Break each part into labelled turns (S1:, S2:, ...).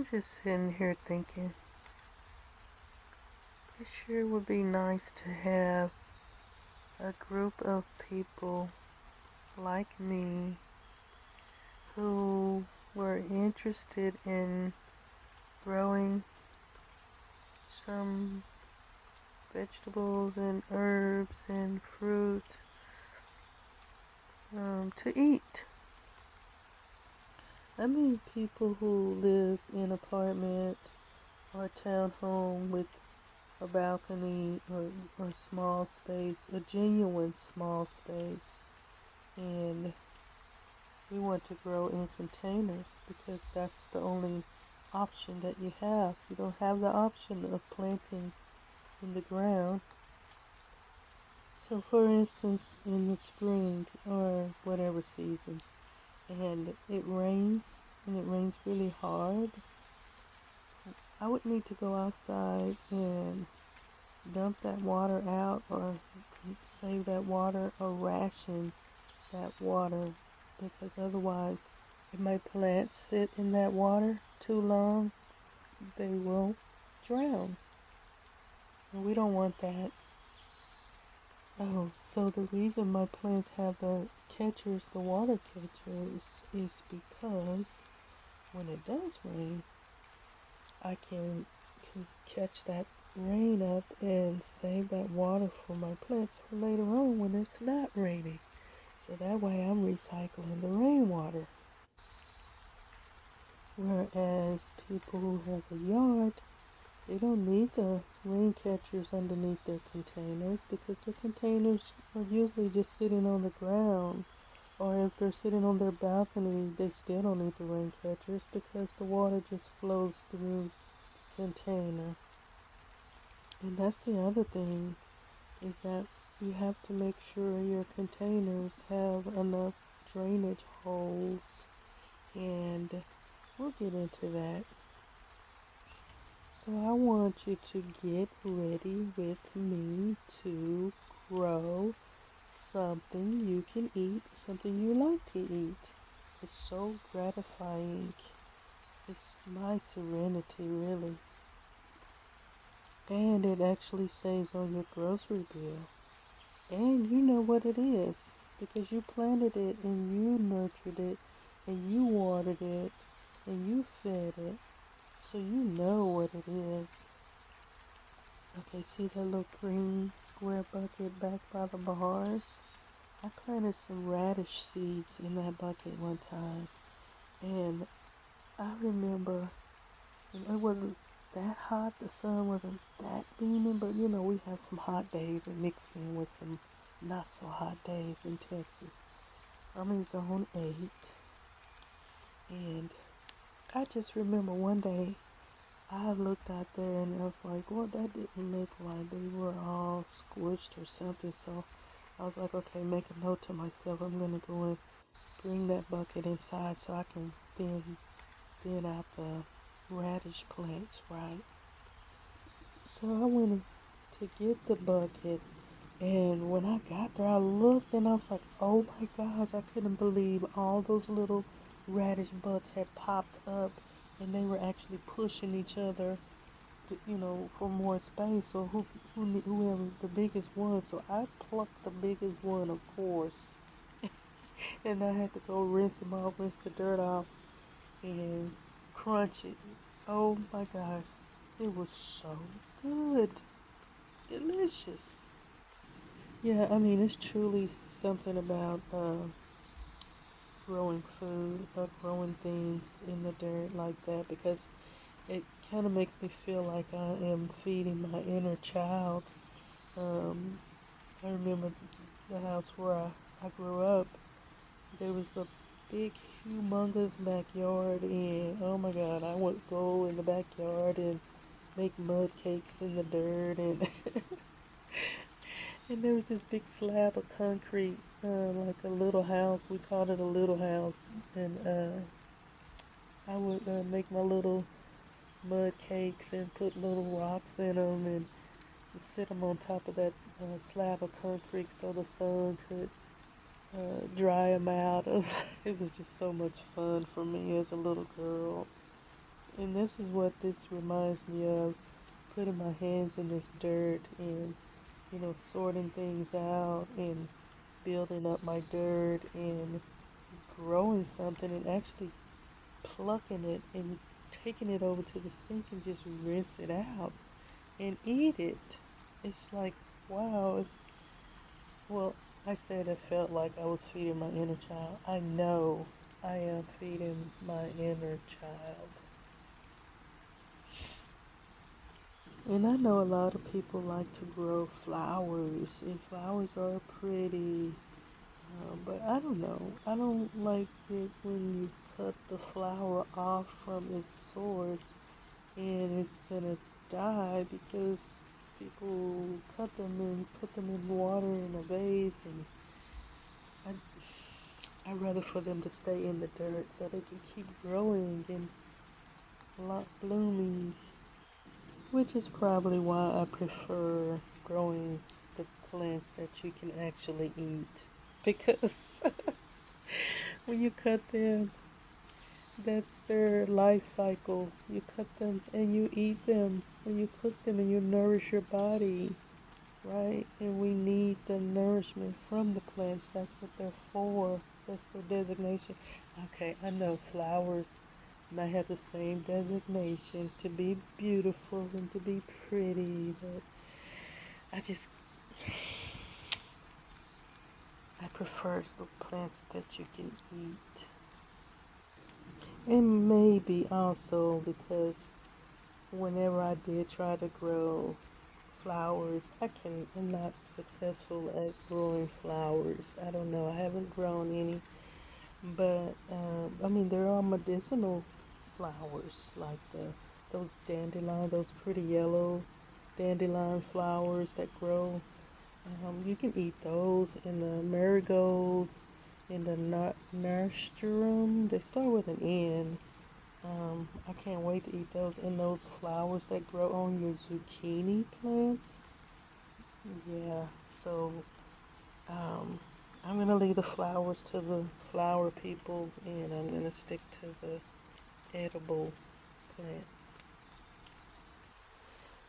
S1: I'm just sitting here thinking, it sure would be nice to have a group of people like me who were interested in growing some vegetables and herbs and fruit to eat. I mean people who live in an apartment or a townhome with a balcony or small space, a genuine small space, and we want to grow in containers because that's the only option that you have. You don't have the option of planting in the ground. So for instance, in the spring or whatever season, and it rains, and it rains really hard, I would need to go outside and dump that water out or save that water or ration that water, because otherwise if my plants sit in that water too long, they will drown. And we don't want that. Oh, so the reason my plants have the catchers, the water catchers, is because when it does rain, I can catch that rain up and save that water for my plants for later on when it's not raining. So that way I'm recycling the rainwater. Whereas people who have a yard, they don't need the rain catchers underneath their containers because the containers are usually just sitting on the ground. Or if they're sitting on their balcony, they still don't need the rain catchers because the water just flows through the container. And that's the other thing, is that you have to make sure your containers have enough drainage holes, and we'll get into that. So I want you to get ready with me to grow something you can eat, something you like to eat. It's so gratifying. It's my serenity, really. And it actually saves on your grocery bill. And you know what it is, because you planted it and you nurtured it and you watered it and you fed it. So you know what it is. Okay, see that little green square bucket back by the bars? I planted some radish seeds in that bucket one time. And I remember it wasn't that hot, the sun wasn't that beaming, but you know, we have some hot days and mixed in with some not so hot days in Texas. I'm in zone 8. And I just remember one day I looked out there and I was like, well, that didn't look like they were all squished or something. So I was like, okay, make a note to myself. I'm going to go and bring that bucket inside so I can thin out the radish plants, right? So I went to get the bucket, and when I got there, I looked and I was like, oh my gosh, I couldn't believe all those little radish buds had popped up, and they were actually pushing each other, for more space. So whoever the biggest one, so I plucked the biggest one, of course, and I had to go rinse them off, rinse the dirt off, and crunch it. Oh my gosh, it was so good, delicious. Yeah, I mean, it's truly something about growing food or growing things in the dirt like that, because it kind of makes me feel like I am feeding my inner child. Um, I remember the house where I grew up. There was a big, humongous backyard, and oh my God, I would go in the backyard and make mud cakes in the dirt, and and there was this big slab of concrete, like a little house. We called it a little house, and I would make my little mud cakes and put little rocks in them and sit them on top of that slab of concrete so the sun could dry them out. It was just so much fun for me as a little girl. And this is what this reminds me of, putting my hands in this dirt and, sorting things out and building up my dirt and growing something and actually plucking it and taking it over to the sink and just rinse it out and eat it. It's like, wow. Well, I said it felt like I was feeding my inner child. I know I am feeding my inner child. And I know a lot of people like to grow flowers, and flowers are pretty, but I don't know. I don't like it when you cut the flower off from its source and it's gonna die because people cut them and put them in water in a vase, and I'd rather for them to stay in the dirt so they can keep growing and blooming, which is probably why I prefer growing the plants that you can actually eat. Because when you cut them, that's their life cycle. You cut them and you eat them, and you cook them and you nourish your body, right? And we need the nourishment from the plants. That's what they're for. That's their designation. Okay, I know flowers might have the same designation to be beautiful and to be pretty, but I just I prefer the plants that you can eat. And maybe also because whenever I did try to grow flowers, I'm not successful at growing flowers. I don't know. I haven't grown any, but I mean there are medicinal flowers like those dandelion, those pretty yellow dandelion flowers that grow. You can eat those, and the marigolds, and the nasturtium. They start with an N. I can't wait to eat those, and those flowers that grow on your zucchini plants. Yeah, so um, I'm gonna leave the flowers to the flower people, and I'm gonna stick to the edible plants.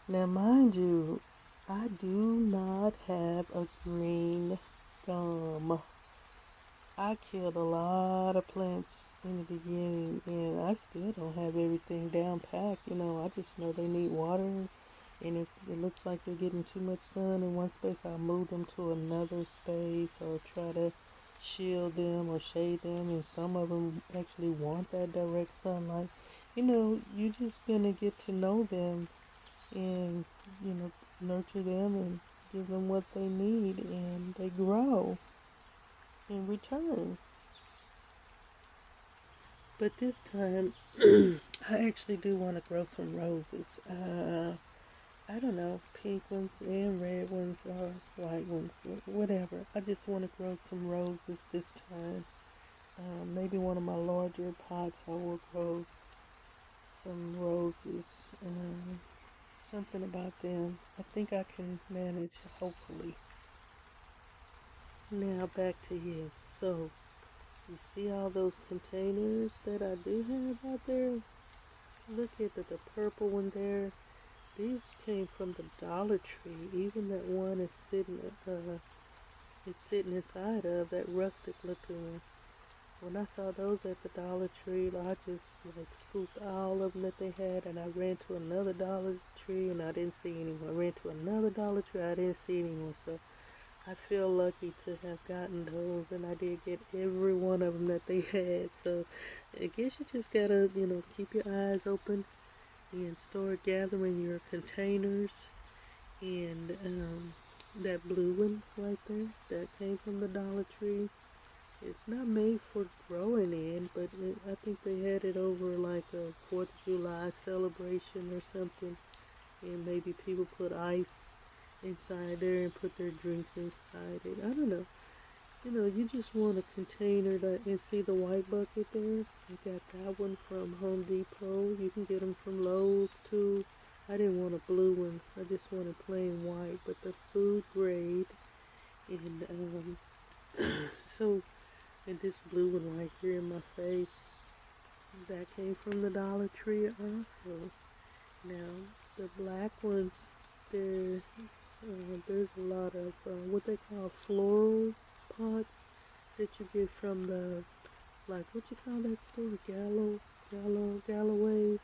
S1: Now, mind you, I do not have a green thumb. I killed a lot of plants in the beginning, and I still don't have everything down packed. I just know they need water, and if it looks like they're getting too much sun in one space, I'll move them to another space or try to shield them or shade them. And some of them actually want that direct sunlight. You're just gonna get to know them and, nurture them and give them what they need, and they grow in return. But this time, I actually do want to grow some roses. I don't know, pink ones and red ones or white ones, whatever. I just want to grow some roses this time. Maybe one of my larger pots I will grow some roses. Something about them. I think I can manage, hopefully. Now back to you. So, you see all those containers that I do have out there? Look at the purple one there. These came from the Dollar Tree. Even that one is it's sitting inside of that rustic looking one. When I saw those at the Dollar Tree, I just scooped all of them that they had, and I ran to another Dollar Tree and I didn't see anyone. I ran to another Dollar Tree, I didn't see anyone. So I feel lucky to have gotten those, and I did get every one of them that they had. So I guess you just gotta, keep your eyes open and start gathering your containers. And that blue one right there, that came from the Dollar Tree. It's not made for growing in, but I think they had it over like a 4th of July celebration or something. And maybe people put ice inside there and put their drinks inside it. I don't know. You just want a container and see the white bucket there? I got that one from Home Depot. You can get them from Lowe's too. I didn't want a blue one. I just wanted plain white, but the food grade. And so, and this blue one right here in my face. That came from the Dollar Tree also. Now, the black ones, there, there's a lot of what they call floral pots that you get from the, like, what you call that store? Galloway's.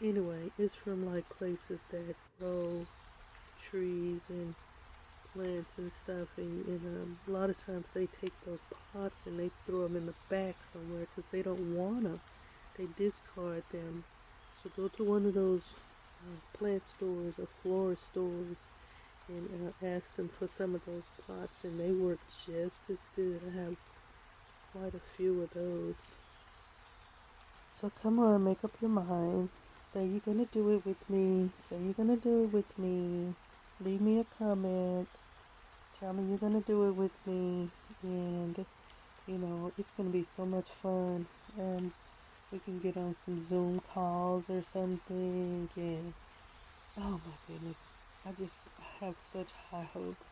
S1: Anyway, it's from like places that grow trees and plants and stuff, and a lot of times they take those pots and they throw them in the back somewhere because they don't want them. They discard them. So go to one of those plant stores or florist stores and ask them for some of those pots, and they work just as good. I have quite a few of those. So come on, make up your mind. Say you're gonna do it with me. Say you're gonna do it with me. Leave me a comment. Tell me you're gonna do it with me, and it's gonna be so much fun. We can get on some Zoom calls or something, and oh my goodness, I have such high hopes.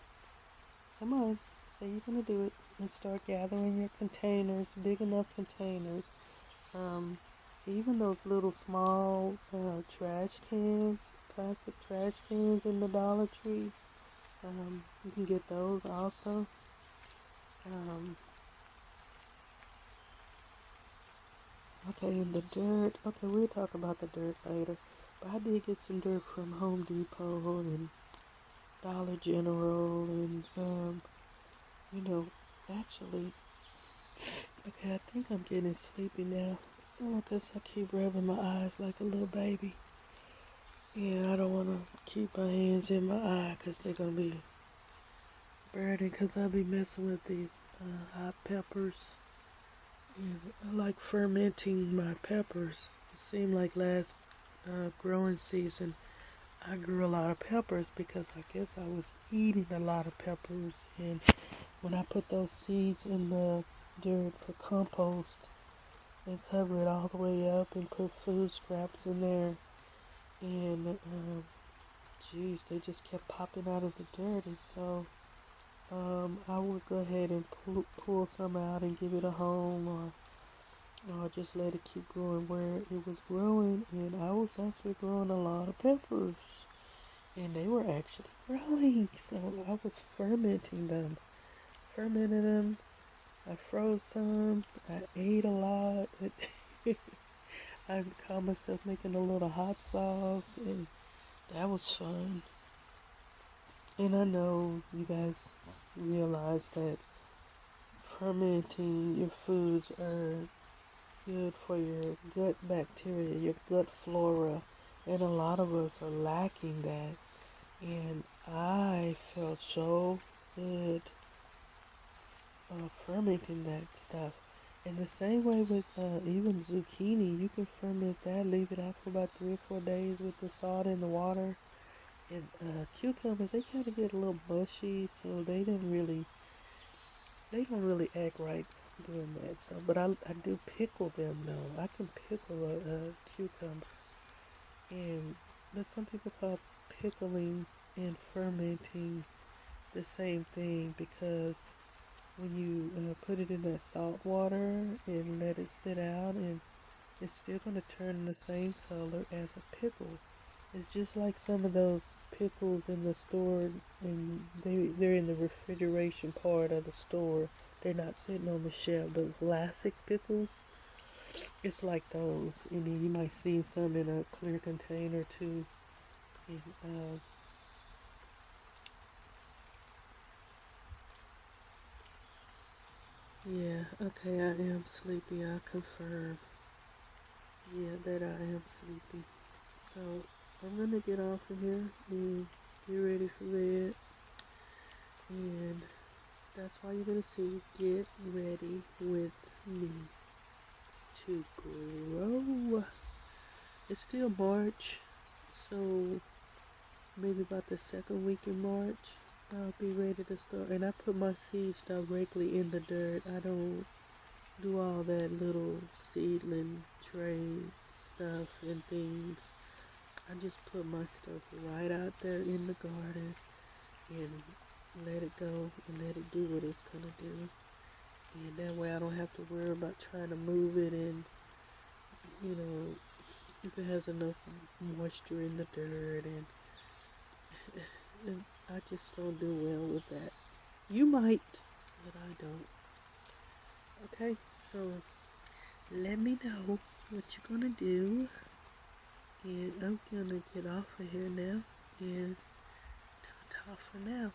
S1: Come on, say you're gonna do it, and start gathering your containers, big enough containers. Um, Even those little small trash cans, plastic trash cans in the Dollar Tree. You can get those also. Um, okay, and the dirt. Okay, we'll talk about the dirt later. But I did get some dirt from Home Depot and Dollar General, and actually, okay, I think I'm getting sleepy now. Oh, 'cause I keep rubbing my eyes like a little baby. Yeah, I don't want to keep my hands in my eye 'cause they're gonna be burning. 'Cause I'll be messing with these hot peppers. And I like fermenting my peppers. It seemed like last growing season I grew a lot of peppers because I guess I was eating a lot of peppers. And when I put those seeds in the dirt for compost and cover it all the way up and put food scraps in there, and geez, they just kept popping out of the dirt. And so I would go ahead and pull some out and give it a home, or just let it keep growing where it was growing. And I was actually growing a lot of peppers, and they were actually growing. So I was fermenting them. I froze some. I ate a lot. I caught myself making a little hot sauce, and that was fun. And I know you guys realize that fermenting your foods are good for your gut bacteria, your gut flora, and a lot of us are lacking that. And I felt so good fermenting that stuff. And the same way with even zucchini, you can ferment that, leave it out for about 3 or 4 days with the salt and the water. And cucumbers, they kind of get a little mushy, so they don't really act right doing that. So, but I do pickle them though. I can pickle a cucumber, and but some people call pickling and fermenting the same thing, because when you put it in that salt water and let it sit out, and it's still going to turn the same color as a pickle. It's just like some of those pickles in the store, and they're in the refrigeration part of the store. They're not sitting on the shelf. Those classic pickles, it's like those. And then you might see some in a clear container too. And, yeah, okay, I am sleepy. I confirm. Yeah, that I am sleepy. So I'm gonna get off of here and get ready for bed. And that's why you're gonna see Get Ready with Me to Grow. It's still March, so maybe about the second week in March I'll be ready to start. And I put my seeds directly in the dirt. I don't do all that little seedling tray stuff and things. I just put my stuff right out there in the garden and let it go and let it do what it's gonna do. And that way I don't have to worry about trying to move it and you know, if it has enough moisture in the dirt, and I just don't do well with that. You might, but I don't. Okay, so let me know what you're gonna do, and I'm gonna get off of here now, and ta-ta for now.